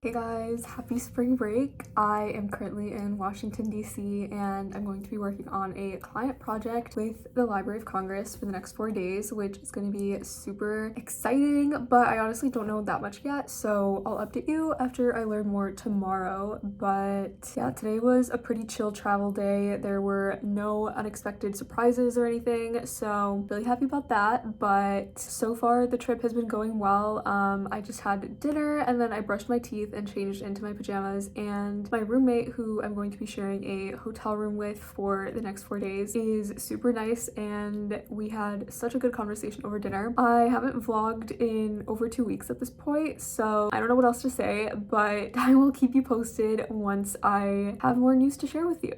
Hey guys, happy spring break. I am currently in Washington, D.C., and I'm going to be working on a client project with the Library of Congress for the next 4 days, which is going to be super exciting, but I honestly don't know that much yet, so I'll update you after I learn more tomorrow. But yeah, today was a pretty chill travel day. There were no unexpected surprises or anything, so really happy about that. But so far, the trip has been going well. I just had dinner and then I brushed my teeth and changed into my pajamas, and my roommate, who I'm going to be sharing a hotel room with for the next 4 days, is super nice and we had such a good conversation over dinner. I haven't vlogged in over 2 weeks at this point, so I don't know what else to say, but I will keep you posted once I have more news to share with you.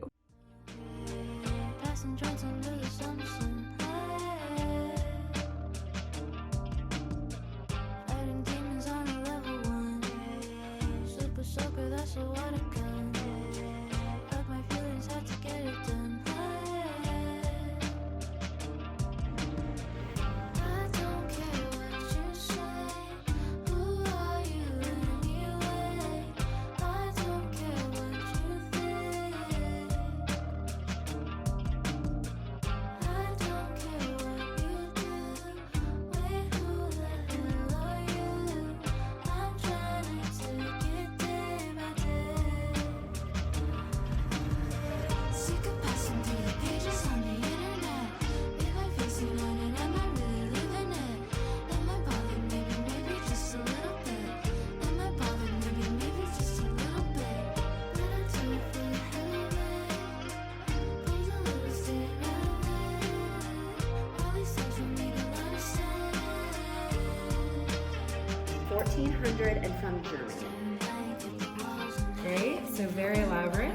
$1,400 and from Germany. Great, so very elaborate.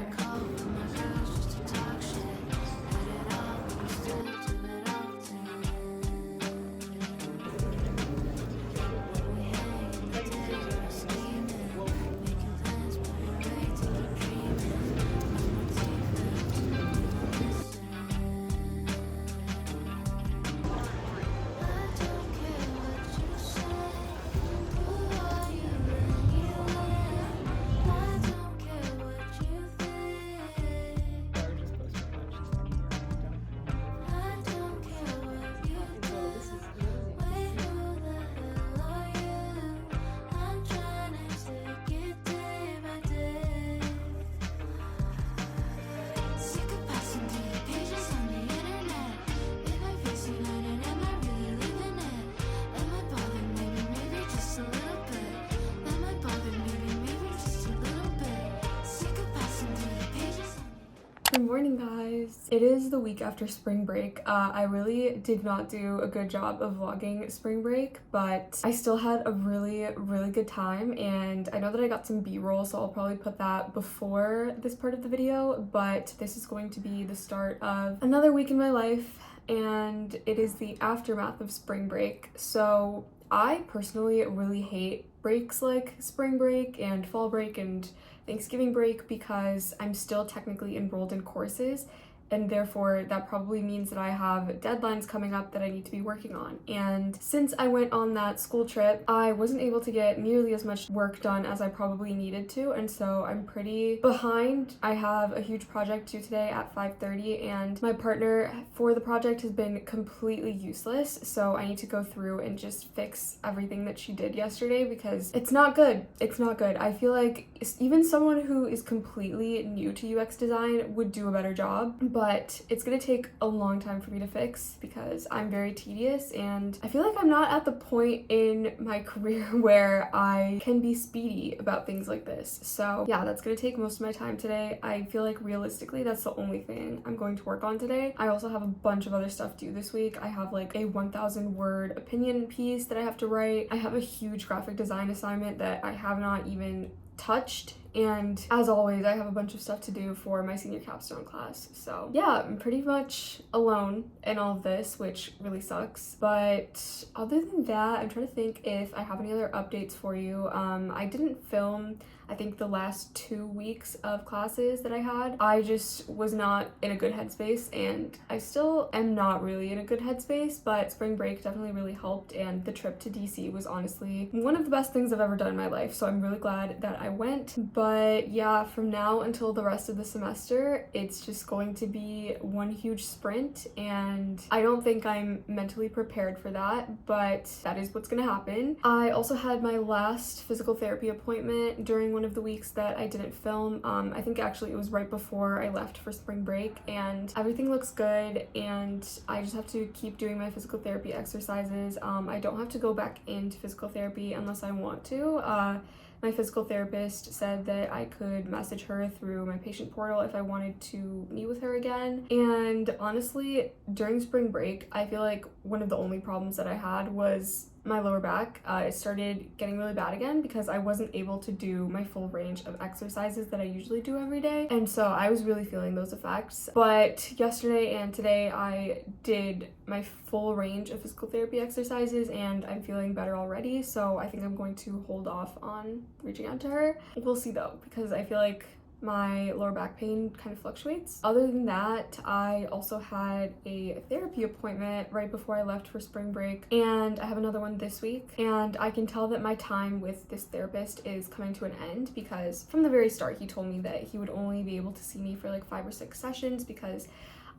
Good morning, guys. It is the week after spring break. I really did not do a good job of vlogging spring break, but I still had a really good time, and I know that I got some b-roll, so I'll probably put that before this part of the video, but this is going to be the start of another week in my life, and it is the aftermath of spring break. So I personally really hate breaks like spring break and fall break and Thanksgiving break because I'm still technically enrolled in courses, and therefore that probably means that I have deadlines coming up that I need to be working on. And since I went on that school trip, I wasn't able to get nearly as much work done as I probably needed to, and so I'm pretty behind. I have a huge project due today at 5:30, and my partner for the project has been completely useless, so I need to go through and just fix everything that she did yesterday because it's not good. It's not good. I feel like even someone who is completely new to UX design would do a better job, but it's gonna take a long time for me to fix because I'm very tedious, and I feel like I'm not at the point in my career where I can be speedy about things like this. So yeah, that's gonna take most of my time today. I feel like realistically that's the only thing I'm going to work on today. I also have a bunch of other stuff due this week. I have like a 1,000 word opinion piece that I have to write. I have a huge graphic design assignment that I have not even touched And as always, I have a bunch of stuff to do for my senior capstone class. So yeah, I'm pretty much alone in all of this, which really sucks. But other than that, I'm trying to think if I have any other updates for you. I didn't film, I think, the last 2 weeks of classes that I had. I just was not in a good headspace, and I still am not really in a good headspace, but spring break definitely really helped, and the trip to DC was honestly one of the best things I've ever done in my life, so I'm really glad that I went. But yeah, from now until the rest of the semester, it's just going to be one huge sprint, and I don't think I'm mentally prepared for that, but that is what's gonna happen. I also had my last physical therapy appointment during one of the weeks that I didn't film. I think actually it was right before I left for spring break, and everything looks good, and I just have to keep doing my physical therapy exercises. I don't have to go back into physical therapy unless I want to. My physical therapist said that I could message her through my patient portal if I wanted to meet with her again. And honestly, during spring break, I feel like one of the only problems that I had was my lower back. It started getting really bad again because I wasn't able to do my full range of exercises that I usually do every day. And so I was really feeling those effects. But yesterday and today I did my full range of physical therapy exercises and I'm feeling better already. So I think I'm going to hold off on reaching out to her. We'll see though, because I feel like my lower back pain kind of fluctuates. Other than that, I also had a therapy appointment right before I left for spring break, and I have another one this week, and I can tell that my time with this therapist is coming to an end because from the very start he told me that he would only be able to see me for like 5 or 6 sessions because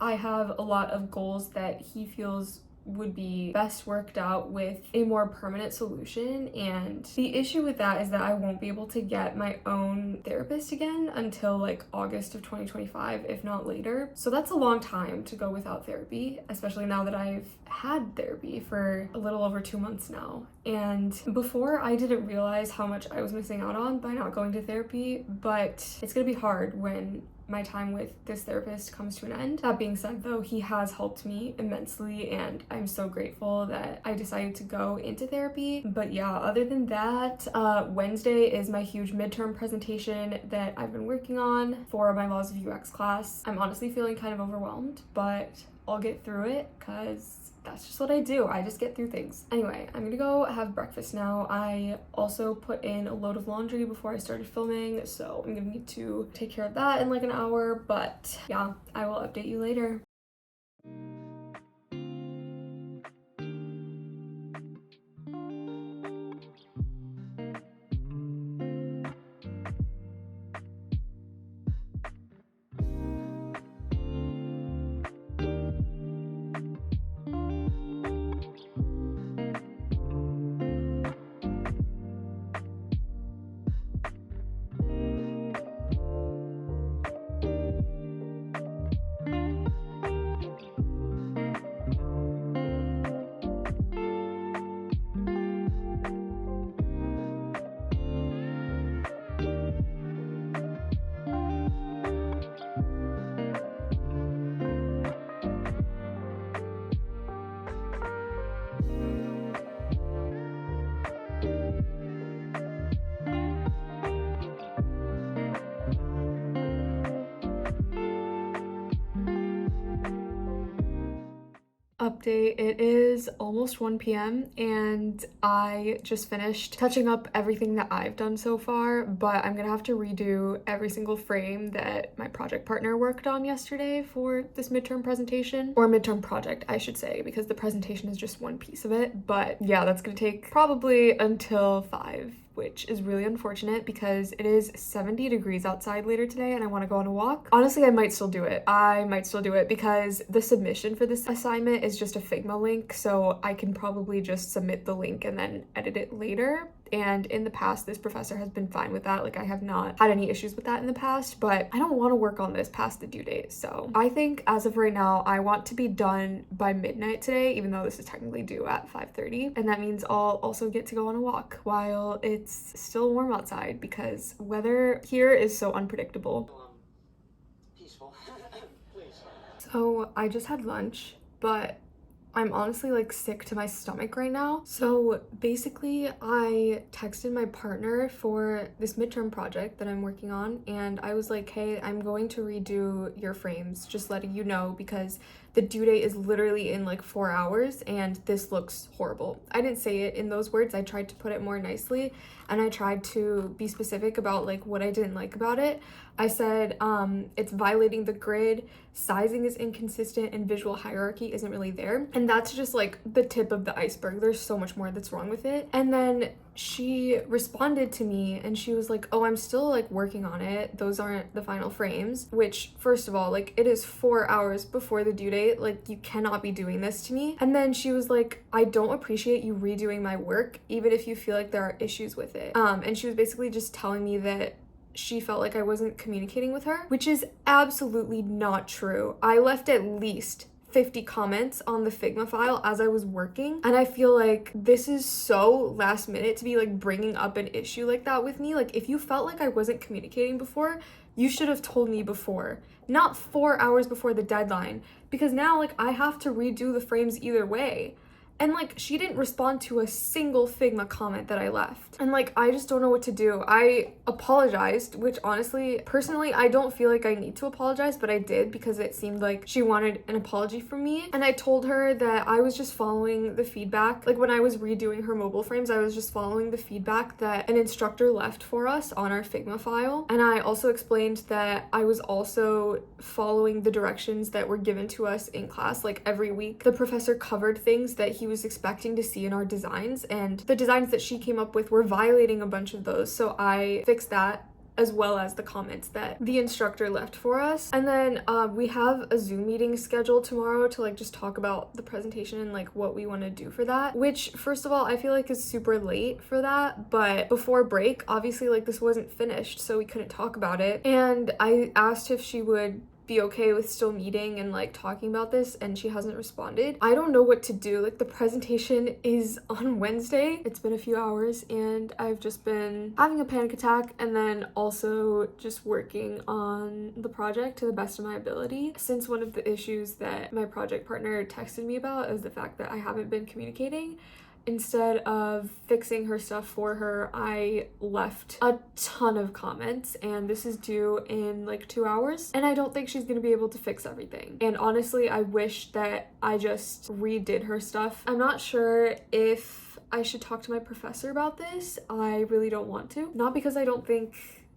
I have a lot of goals that he feels would be best worked out with a more permanent solution. And the issue with that is that I won't be able to get my own therapist again until like August of 2025, if not later. So that's a long time to go without therapy, especially now that I've had therapy for a little over 2 months now. And before, I didn't realize how much I was missing out on by not going to therapy, but it's gonna be hard when my time with this therapist comes to an end. That being said though, he has helped me immensely and I'm so grateful that I decided to go into therapy. But yeah, other than that, Wednesday is my huge midterm presentation that I've been working on for my Laws of UX class. I'm honestly feeling kind of overwhelmed, but I'll get through it because that's just what I do. I just get through things. Anyway, I'm gonna go have breakfast now. I also put in a load of laundry before I started filming, so I'm gonna need to take care of that in like an hour, but yeah, I will update you later. Update, it is almost 1 p.m. and I just finished touching up everything that I've done so far, but I'm gonna have to redo every single frame that my project partner worked on yesterday for this midterm presentation, or midterm project I should say, because the presentation is just one piece of it. But yeah, that's gonna take probably until 5, which is really unfortunate because it is 70 degrees outside later today and I want to go on a walk. Honestly, I might still do it. Because the submission for this assignment is just a Figma link, so I can probably just submit the link and then edit it later. And in the past, this professor has been fine with that. Like, I have not had any issues with that in the past, but I don't want to work on this past the due date. So I think as of right now, I want to be done by midnight today, even though this is technically due at 5:30. And that means I'll also get to go on a walk while it's still warm outside because weather here is so unpredictable. Peaceful. Please. So I just had lunch, but I'm honestly like sick to my stomach right now. So basically I texted my partner for this midterm project that I'm working on, and I was like, hey, I'm going to redo your frames, just letting you know, because the due date is literally in like 4 hours and this looks horrible. I didn't say it in those words. I tried to put it more nicely, and I tried to be specific about like what I didn't like about it. I said it's violating the grid, sizing is inconsistent, and visual hierarchy isn't really there. And that's just like the tip of the iceberg. There's so much more that's wrong with it. And then she responded to me and she was like, oh, I'm still like working on it. Those aren't the final frames, which first of all, like it is 4 hours before the due date. Like you cannot be doing this to me. And then she was like, I don't appreciate you redoing my work, even if you feel like there are issues with it. And she was basically just telling me that she felt like I wasn't communicating with her, which is absolutely not true. I left at least 50 comments on the Figma file as I was working, and I feel like this is so last minute to be like bringing up an issue like that with me. Like if you felt like I wasn't communicating before, you should have told me before, not 4 hours before the deadline, because now like I have to redo the frames either way. And like she didn't respond to a single Figma comment that I left. And like I just don't know what to do. I apologized, which honestly, personally, I don't feel like I need to apologize, but I did because it seemed like she wanted an apology from me. And I told her that I was just following the feedback. Like when I was redoing her mobile frames, I was just following the feedback that an instructor left for us on our Figma file. And I also explained that I was also following the directions that were given to us in class. Like every week, the professor covered things that he was expecting to see in our designs, and the designs that she came up with were violating a bunch of those. So I fixed that, as well as the comments that the instructor left for us. And then we have a Zoom meeting scheduled tomorrow to like just talk about the presentation and like what we want to do for that, which first of all I feel like is super late for that, but before break obviously like this wasn't finished, so we couldn't talk about it. And I asked if she would be okay with still meeting and like talking about this, and she hasn't responded. I don't know what to do. Like the presentation is on Wednesday. It's been a few hours and I've just been having a panic attack, and then also just working on the project to the best of my ability. Since one of the issues that my project partner texted me about is the fact that I haven't been communicating, instead of fixing her stuff for her, I left a ton of comments, and this is due in like 2 hours, and I don't think she's gonna be able to fix everything. And honestly, I wish that I just redid her stuff. I'm not sure if I should talk to my professor about this. I really don't want to. Not because I don't think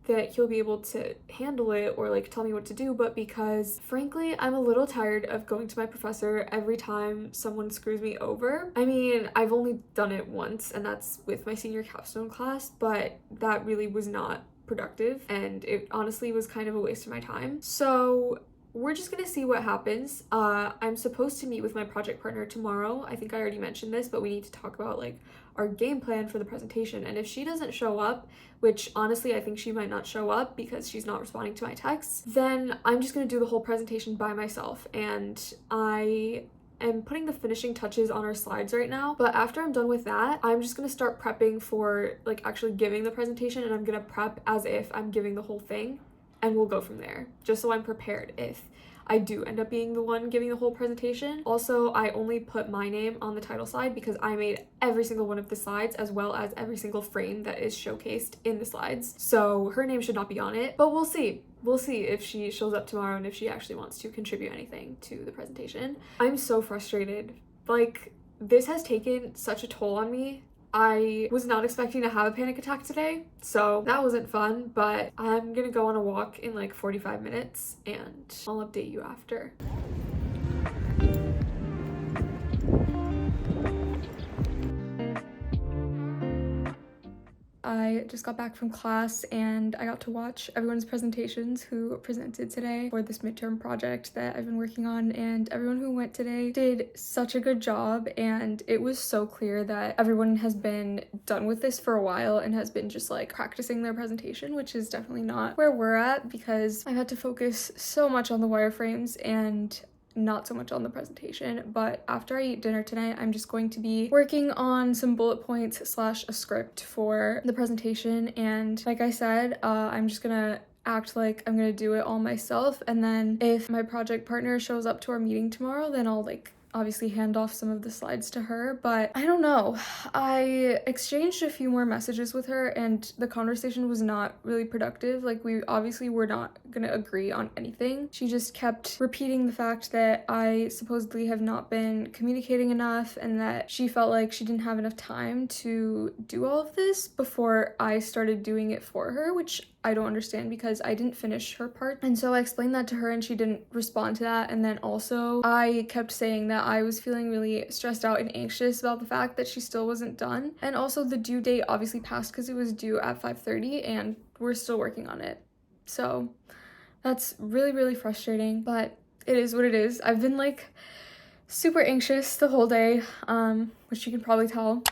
that he'll be able to handle it or like tell me what to do, but because frankly I'm a little tired of going to my professor every time someone screws me over. I mean, I've only done it once, and that's with my senior capstone class, but that really was not productive, and it honestly was kind of a waste of my time. So we're just gonna see what happens. I'm supposed to meet with my project partner tomorrow. I think I already mentioned this, but we need to talk about like our game plan for the presentation. And if she doesn't show up, which honestly I think she might not show up because she's not responding to my texts, then I'm just gonna do the whole presentation by myself. And I am putting the finishing touches on our slides right now, but after I'm done with that, I'm just gonna start prepping for like actually giving the presentation, and I'm gonna prep as if I'm giving the whole thing, and we'll go from there, just so I'm prepared if I do end up being the one giving the whole presentation. Also, I only put my name on the title slide because I made every single one of the slides, as well as every single frame that is showcased in the slides. So her name should not be on it, but we'll see. We'll see if she shows up tomorrow and if she actually wants to contribute anything to the presentation. I'm so frustrated. Like, this has taken such a toll on me. I was not expecting to have a panic attack today, so that wasn't fun, but I'm gonna go on a walk in like 45 minutes and I'll update you after. I just got back from class and I got to watch everyone's presentations who presented today for this midterm project that I've been working on, and everyone who went today did such a good job, and it was so clear that everyone has been done with this for a while and has been just like practicing their presentation, which is definitely not where we're at because I've had to focus so much on the wireframes and not so much on the presentation. But after I eat dinner tonight, I'm just going to be working on some bullet points / a script for the presentation. And like I said, I'm just gonna act like I'm gonna do it all myself, and then if my project partner shows up to our meeting tomorrow, then I'll like obviously hand off some of the slides to her, but I don't know. I exchanged a few more messages with her and the conversation was not really productive. Like, we obviously were not gonna agree on anything. She just kept repeating the fact that I supposedly have not been communicating enough and that she felt like she didn't have enough time to do all of this before I started doing it for her, which I don't understand because I didn't finish her part. And so I explained that to her and she didn't respond to that. And then also I kept saying that I was feeling really stressed out and anxious about the fact that she still wasn't done. And also the due date obviously passed because it was due at 5:30 and we're still working on it. So that's really, really frustrating, but it is what it is. I've been like super anxious the whole day, which you can probably tell.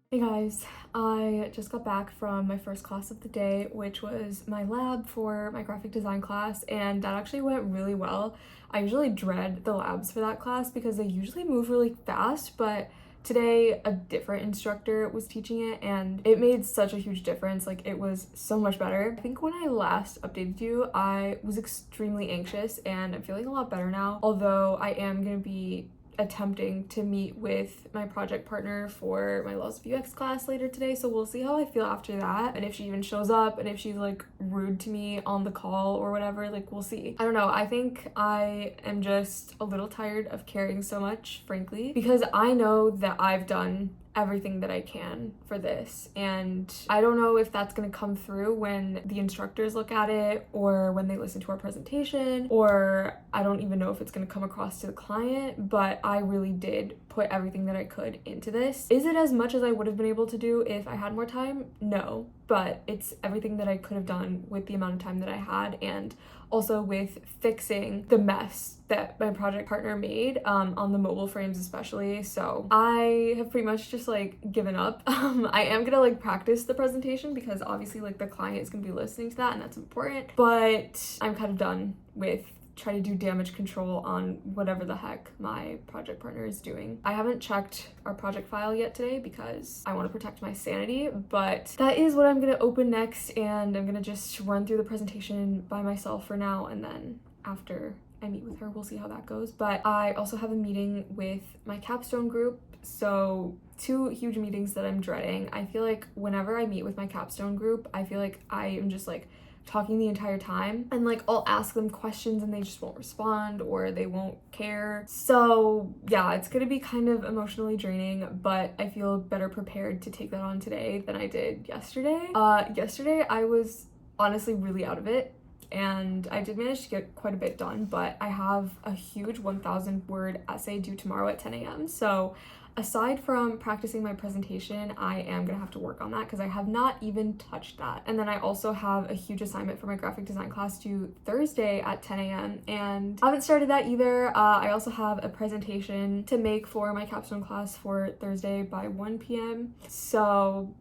Hey guys, I just got back from my first class of the day, which was my lab for my graphic design class, and that actually went really well. I usually dread the labs for that class because they usually move really fast, but today a different instructor was teaching it and it made such a huge difference. Like, it was so much better. I think when I last updated you, I was extremely anxious and I'm feeling a lot better now, although I am gonna be attempting to meet with my project partner for my Laws of UX class later today, so we'll see how I feel after that and if she even shows up and if she's like rude to me on the call or whatever. Like, we'll see. I don't know. I think I am just a little tired of caring so much, frankly, because I know that I've done everything that I can for this, and I don't know if that's going to come through when the instructors look at it or when they listen to our presentation, or I don't even know if it's going to come across to the client, but I really did put everything that I could into this. Is it as much as I would have been able to do if I had more time? No, but it's everything that I could have done with the amount of time that I had, and also with fixing the mess that my project partner made on the mobile frames especially. So I have pretty much just like given up. I am gonna like practice the presentation because obviously like the client is gonna be listening to that and that's important, but I'm kind of done with trying to do damage control on whatever the heck my project partner is doing. I haven't checked our project file yet today because I want to protect my sanity, but that is what I'm gonna open next, and I'm gonna just run through the presentation by myself for now, and then after I meet with her, we'll see how that goes. But I also have a meeting with my capstone group, so 2 huge meetings that I'm dreading. I feel like whenever I meet with my capstone group, I feel like I am just like talking the entire time, and like I'll ask them questions and they just won't respond or they won't care. So yeah, it's gonna be kind of emotionally draining, but I feel better prepared to take that on today than I did yesterday. Yesterday I was honestly really out of it, and I did manage to get quite a bit done, but I have a huge 1,000 word essay due tomorrow at 10 a.m. So aside from practicing my presentation, I am gonna have to work on that because I have not even touched that. And then I also have a huge assignment for my graphic design class due Thursday at 10 a.m. and I haven't started that either. I also have a presentation to make for my capstone class for Thursday by 1 p.m. So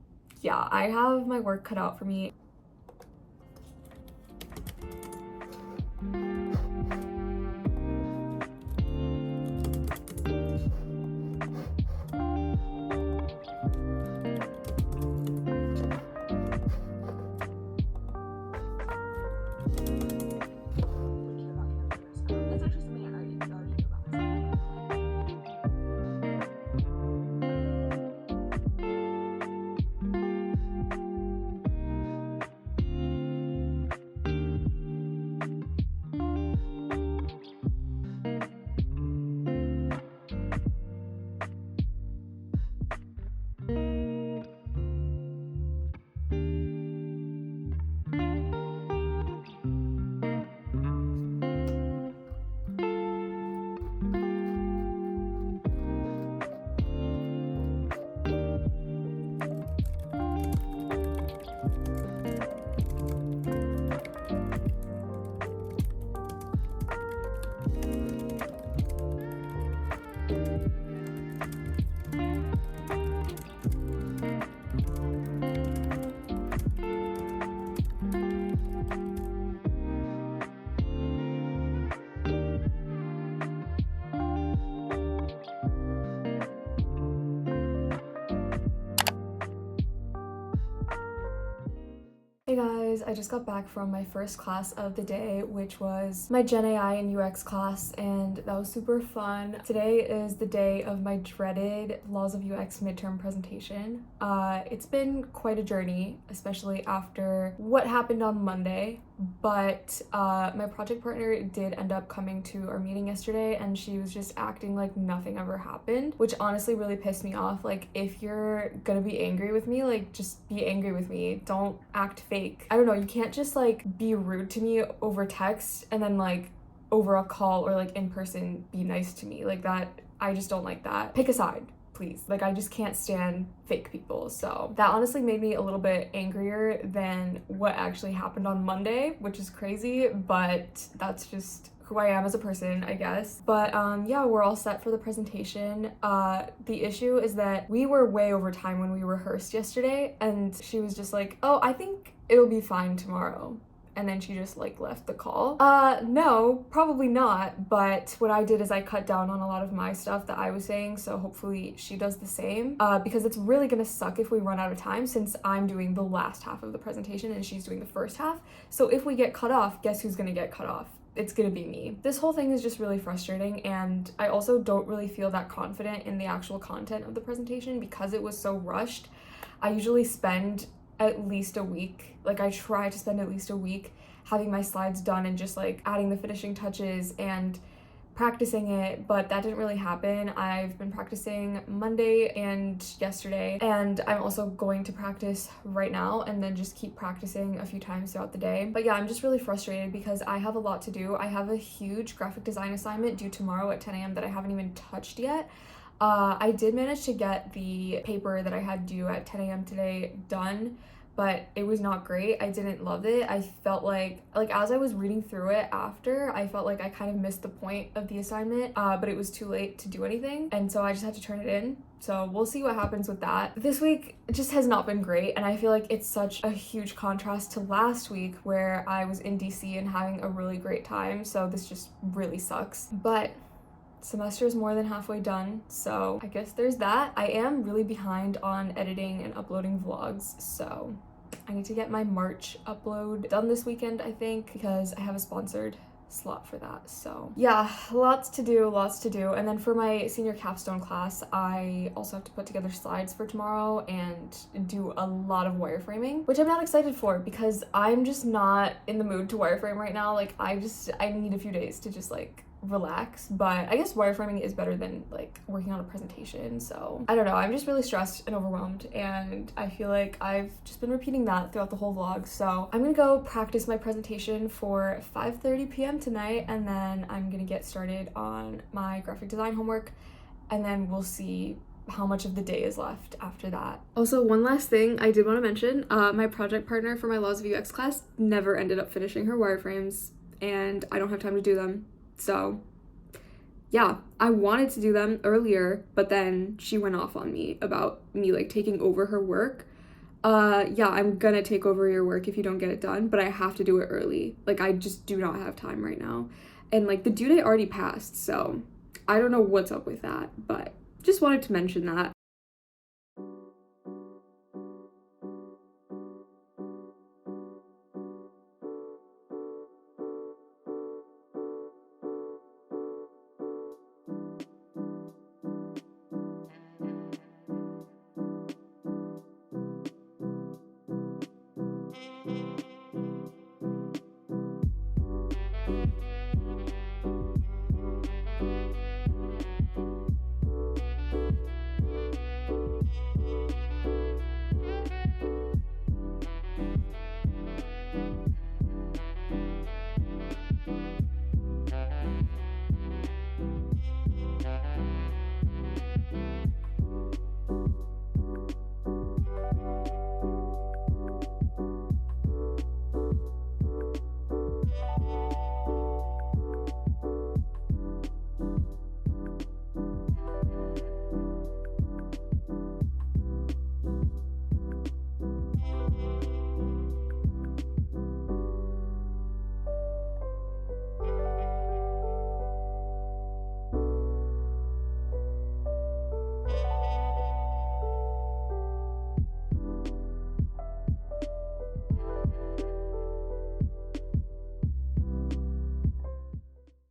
yeah, I have my work cut out for me. I just got back from my first class of the day, which was my Gen AI and UX class, and that was super fun. Today is the day of my dreaded Laws of UX midterm presentation. It's been quite a journey, especially after what happened on Monday, but my project partner did end up coming to our meeting yesterday, and she was just acting like nothing ever happened, which honestly really pissed me off. Like, if you're gonna be angry with me, like, just be angry with me. Don't act fake. I don't know, you can't just like be rude to me over text and then like over a call or like in person be nice to me. Like, that, I just don't like that. Pick a side, please. Like, I just can't stand fake people. So that honestly made me a little bit angrier than what actually happened on Monday, which is crazy, but that's just who I am as a person, I guess. But yeah, we're all set for the presentation. The issue is that we were way over time when we rehearsed yesterday, and she was just like, oh, I think it'll be fine tomorrow. And then she just like left the call. No, probably not. But what I did is I cut down on a lot of my stuff that I was saying, so hopefully she does the same. Because it's really gonna suck if we run out of time, since I'm doing the last half of the presentation and she's doing the first half. So if we get cut off, guess who's gonna get cut off? It's gonna be me. This whole thing is just really frustrating, and I also don't really feel that confident in the actual content of the presentation because it was so rushed. I usually spend at least a week, like I try to spend at least a week having my slides done and just like adding the finishing touches and practicing it, but that didn't really happen. I've been practicing Monday and yesterday, and I'm also going to practice right now and then just keep practicing a few times throughout the day. But yeah, I'm just really frustrated because I have a lot to do. I have a huge graphic design assignment due tomorrow at 10 a.m. that I haven't even touched yet. I did manage to get the paper that I had due at 10 a.m. today done, but it was not great. I didn't love it. I felt like as I was reading through it after, I felt like I kind of missed the point of the assignment, but it was too late to do anything, and so I just had to turn it in. So we'll see what happens with that. This week just has not been great, and I feel like it's such a huge contrast to last week where I was in DC and having a really great time, so this just really sucks. But semester is more than halfway done, so I guess there's that. I am really behind on editing and uploading vlogs, so I need to get my March upload done this weekend, I think, because I have a sponsored slot for that. So yeah, lots to do. And then for my senior capstone class, I also have to put together slides for tomorrow and do a lot of wireframing, which I'm not excited for because I'm just not in the mood to wireframe right now. Like, I need a few days to just like relax, but I guess wireframing is better than like working on a presentation. So I don't know, I'm just really stressed and overwhelmed, and I feel like I've just been repeating that throughout the whole vlog. So I'm gonna go practice my presentation for 5:30 p.m. tonight, and then I'm gonna get started on my graphic design homework, and then we'll see how much of the day is left after that. Also, one last thing I did want to mention, my project partner for my Laws of UX class never ended up finishing her wireframes, and I don't have time to do them. So yeah, I wanted to do them earlier, but then she went off on me about me like taking over her work. Yeah, I'm gonna take over your work if you don't get it done, but I have to do it early. Like, I just do not have time right now. And like the due date already passed, so I don't know what's up with that, but just wanted to mention that.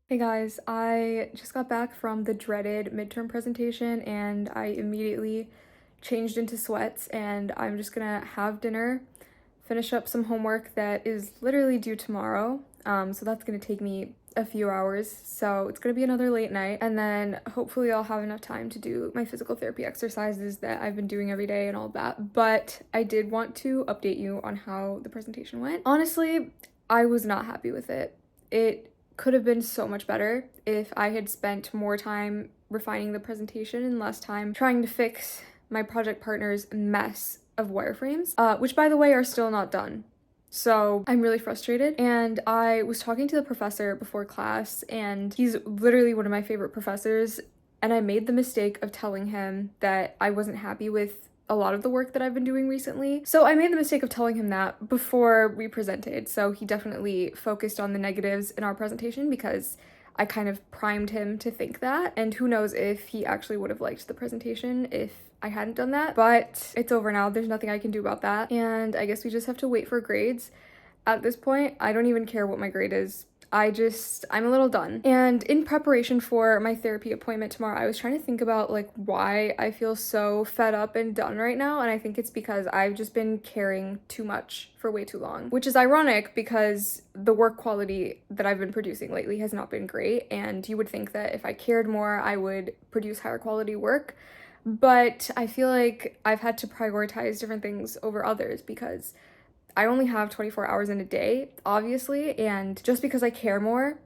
Hey guys, I just got back from the dreaded midterm presentation and I immediately changed into sweats and I'm just gonna have dinner, finish up some homework that is literally due tomorrow. So that's gonna take me a few hours. So it's gonna be another late night and then hopefully I'll have enough time to do my physical therapy exercises that I've been doing every day and all that. But I did want to update you on how the presentation went. Honestly, I was not happy with it. It could have been so much better if I had spent more time refining the presentation and less time trying to fix my project partner's mess of wireframes, which by the way are still not done. So I'm really frustrated, and I was talking to the professor before class, and he's literally one of my favorite professors, and I made the mistake of telling him that I wasn't happy with a lot of the work that I've been doing recently. So I made the mistake of telling him that before we presented. So he definitely focused on the negatives in our presentation because I kind of primed him to think that. And who knows if he actually would have liked the presentation if I hadn't done that. But it's over now. There's nothing I can do about that. And I guess we just have to wait for grades. At this point, I don't even care what my grade is. I'm a little done. And in preparation for my therapy appointment tomorrow, I was trying to think about like why I feel so fed up and done right now. And I think it's because I've just been caring too much for way too long, which is ironic because the work quality that I've been producing lately has not been great. And you would think that if I cared more, I would produce higher quality work. But I feel like I've had to prioritize different things over others because I only have 24 hours in a day, obviously, and just because I care more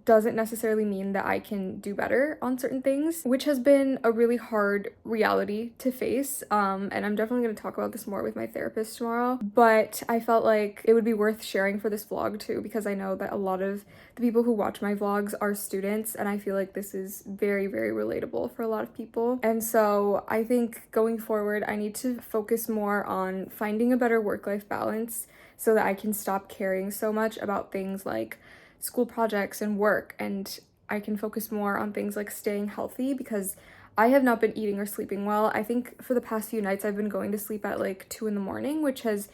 doesn't necessarily mean that I can do better on certain things, which has been a really hard reality to face. And I'm definitely going to talk about this more with my therapist tomorrow, but I felt like it would be worth sharing for this vlog too, because I know that a lot of the people who watch my vlogs are students, and I feel like this is very, very relatable for a lot of people. And so I think going forward, I need to focus more on finding a better work-life balance so that I can stop caring so much about things like school projects and work, and I can focus more on things like staying healthy because I have not been eating or sleeping well. I think for the past few nights I've been going to sleep at like 2 in the morning, which has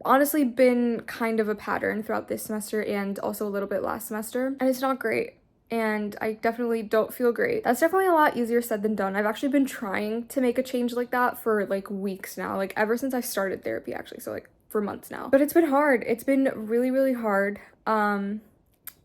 honestly been kind of a pattern throughout this semester and also a little bit last semester, and it's not great. And I definitely don't feel great. That's definitely a lot easier said than done. I've actually been trying to make a change like that for like weeks now, like ever since I started therapy actually, so like for months now. But it's been hard. It's been really, really hard.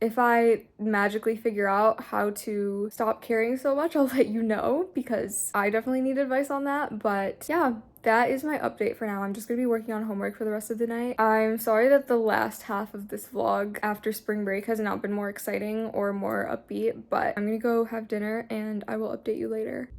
If I magically figure out how to stop caring so much, I'll let you know because I definitely need advice on that. But yeah, that is my update for now. I'm just gonna be working on homework for the rest of the night. I'm sorry that the last half of this vlog after spring break has not been more exciting or more upbeat, but I'm gonna go have dinner and I will update you later.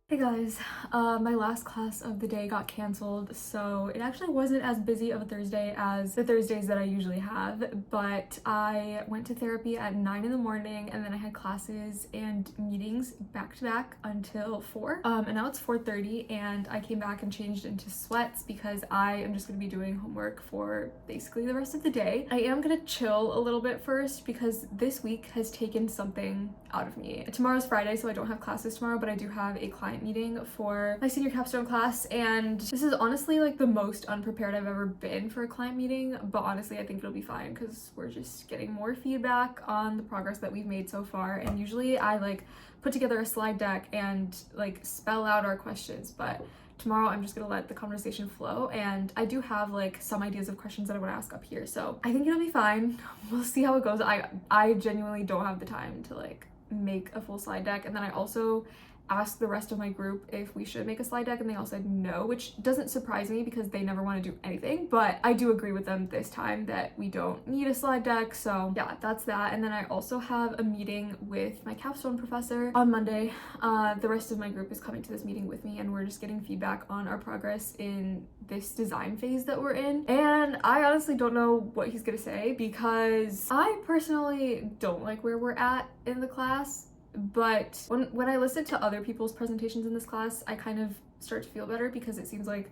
Hey guys, my last class of the day got canceled, so it actually wasn't as busy of a Thursday as the Thursdays that I usually have, but I went to therapy at 9 in the morning and then I had classes and meetings back to back until 4. And now it's 4:30 and I came back and changed into sweats because I am just gonna be doing homework for basically the rest of the day. I am gonna chill a little bit first because this week has taken something out of me. Tomorrow's Friday, so I don't have classes tomorrow, but I do have a client meeting for my senior capstone class, and this is honestly like the most unprepared I've ever been for a client meeting, but honestly I think it'll be fine because we're just getting more feedback on the progress that we've made so far. And usually I like put together a slide deck and like spell out our questions, but tomorrow I'm just gonna let the conversation flow, and I do have like some ideas of questions that I want to ask up here, so I think it'll be fine. We'll see how it goes. I genuinely don't have the time to like make a full slide deck, and then I also asked the rest of my group if we should make a slide deck, and they all said no, which doesn't surprise me because they never want to do anything, but I do agree with them this time that we don't need a slide deck. So yeah, that's that. And then I also have a meeting with my capstone professor on Monday. The rest of my group is coming to this meeting with me, and we're just getting feedback on our progress in this design phase that we're in. And I honestly don't know what he's gonna say because I personally don't like where we're at in the class. But when I listen to other people's presentations in this class, I kind of start to feel better because it seems like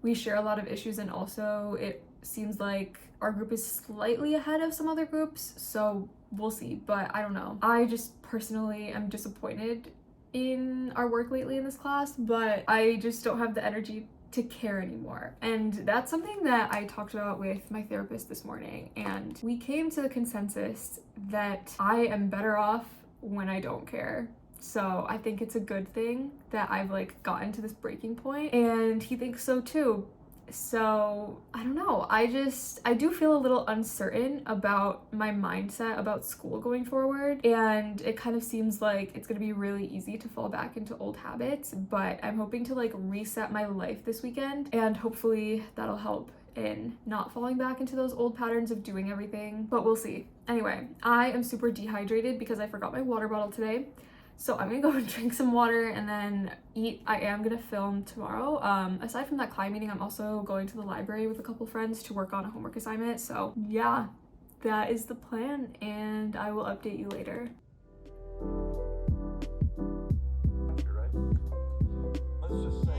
we share a lot of issues, and also it seems like our group is slightly ahead of some other groups, so we'll see. But I don't know. I just personally am disappointed in our work lately in this class, but I just don't have the energy to care anymore. And that's something that I talked about with my therapist this morning, and we came to the consensus that I am better off when I don't care. So I think it's a good thing that I've like gotten to this breaking point, and he thinks so too. So I don't know, I do feel a little uncertain about my mindset about school going forward, and it kind of seems like it's gonna be really easy to fall back into old habits, but I'm hoping to like reset my life this weekend, and hopefully that'll help in not falling back into those old patterns of doing everything, but we'll see. Anyway, I am super dehydrated because I forgot my water bottle today. So I'm gonna go and drink some water and then eat. I am gonna film tomorrow. Aside from that client meeting, I'm also going to the library with a couple friends to work on a homework assignment. So yeah, that is the plan, and I will update you later. Let's just say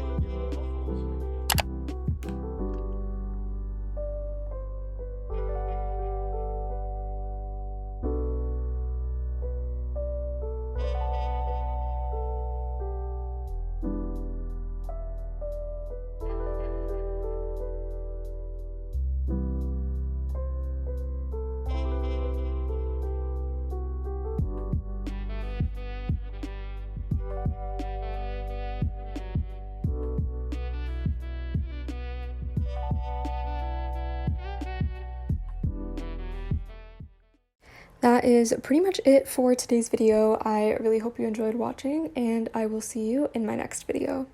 That is pretty much it for today's video. I really hope you enjoyed watching, and I will see you in my next video.